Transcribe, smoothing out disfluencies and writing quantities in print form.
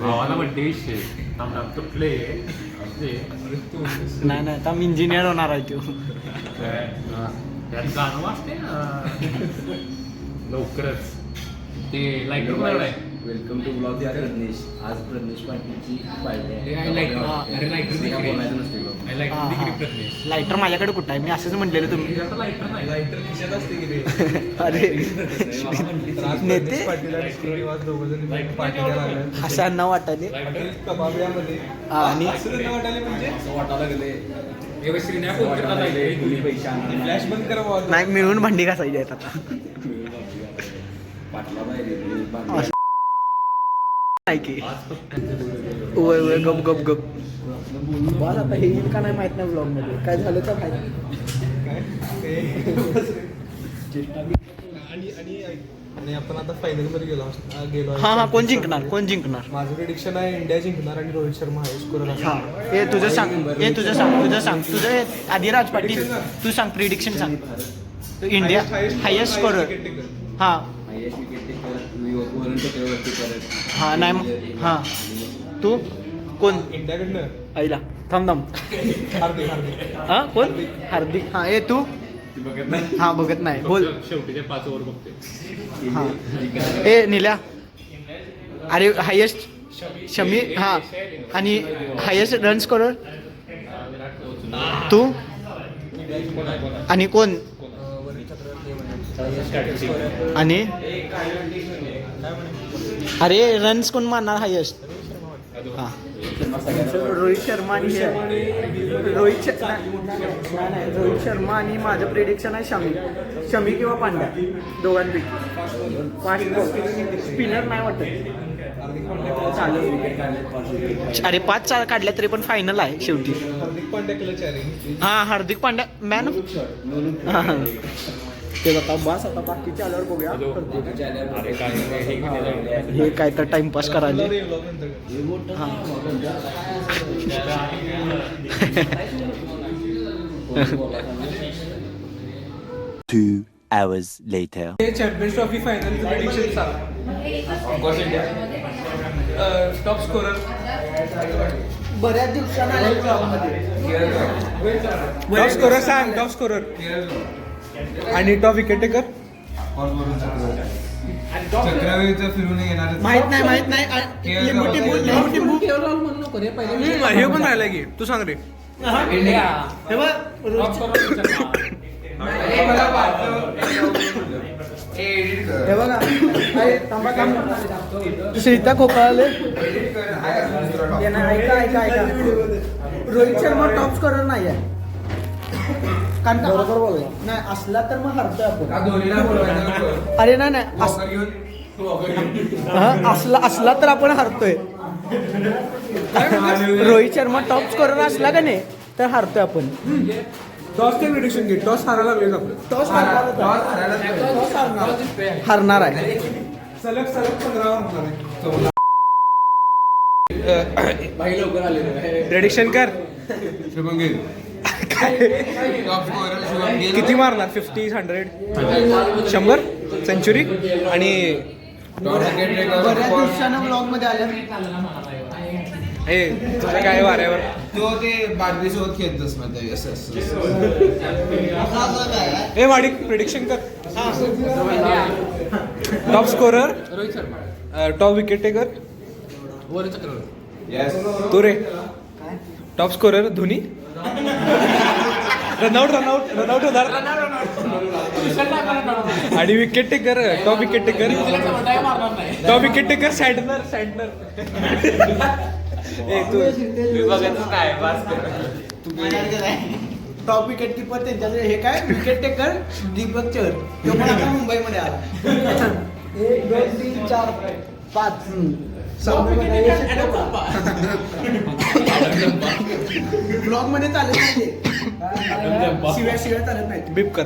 भावाला बड्डे तुटले नाही आता मी इंजिनियर होणार आहे तो. त्यात गाणं वाजते लवकरच ते लाईटर कुणाकडे आहे. Welcome to blog Pragnesh. आज प्रज्ञेश पाटीलची लायटर माझ्याकडे कुठं आहे? मी असंच म्हटलेलं तुम्ही. लाईटर खिशात असते की अरे नेते अशा न वाटायले आणि वाटायला गेले फ्लॅश बंद करा. नाही मिळून भांडी घासायची आहेत आता. नाही की वय वय गप गप गप बस आता हे येईल का नाही माहित नाही ब्लॉग मध्ये काय झालं तर माहित आणि आपण आता फायनल मध्ये गेलो. हा हा कोण जिंकणार? माझं प्रिडिक्शन आहे इंडिया जिंकणार आणि रोहित शर्मा हाय स्कोरर हा हे तुझं सांग तुझं आधी राज पाटील तू सांग प्रिडिक्शन सांग. India highest scorer. हा हा नाही हा तू कोण इंडियाकडनं आईला थांब हार्दिक हा कोण हार्दिक. हा ए तू हा बघत नाही बोल. शेवटी ते 5 ओव्हर बघते. हा ए नील्या अरे हायेस्ट शमी हा आणि हायेस्ट रन स्कोरर तू आणि कोण आणि अरे रन्स कोण मारणार हायेस्ट. हा रोहित शर्मा आणि रोहित शर्मा आणि माझं प्रिडिक्शन आहे शमी किंवा पांड्या दोघांपैकी. 5 स्पिनर नाही वाटत चालेल. अरे 5 काढल्या तरी पण फायनल आहे शेवटी. हार्दिक पांड्या क्लच आहे. हा हार्दिक पांड्या मॅन ते आता बस आता बाकीचे आल्यावर बघूया. हे काय तर टाइमपास करायला. हा 2 hours later. Champions trophy final prediction सांग. टॉप स्कोरर बऱ्याच दिवसांना टॉप स्कोरर सांग. टॉप स्कोरर आणि टॉप विकेट टेकर चक्रवर्तीचं फिरून येणार. माहित नाही हे पण राहिलं की तू सांग रे. हे बघा सीता खोकळाले. ऐका रोहित शर्मा टॉप स्कोरर नाही आहे कारण का बरोबर बोलला नाही असला तर मग हरतोय आपण. अरे नाही असला तर आपण हरतोय. रोहित शर्मा टॉप स्कोरर असला का नाही तर हरतोय आपण. टॉसचे प्रिडिक्शन घे. टॉस हारायला लागले आपलं. टॉस हरणार आहे. सलग 15 होणार प्रेडिक्शन कर. किती मारणार? 50 100 100 सेंचुरी आणि बऱ्याच दिवसानं ब्लॉग मध्ये आल्या. हे तुझं काय वाऱ्यावर तो ते बादलीसोबत खेळतोस मध्ये असं ए वाडी प्रिडिक्शन कर. Top scorer Rohit Sharma top wicket taker वर चक्रवर्ती. तू रे टॉप स्कोरर धोनी. रनआउट होणार. आणि wicket taker top wicket taker Santner. Top wicket keeper त्यांच्याकडे हे काय विकेट टेकर दीपक चहर तो पण आता मुंबईमध्ये आला. 1 2 3 4 5 ब्लॉग मध्ये चालत नाही. शिव्या चालत नाही. बीप कर.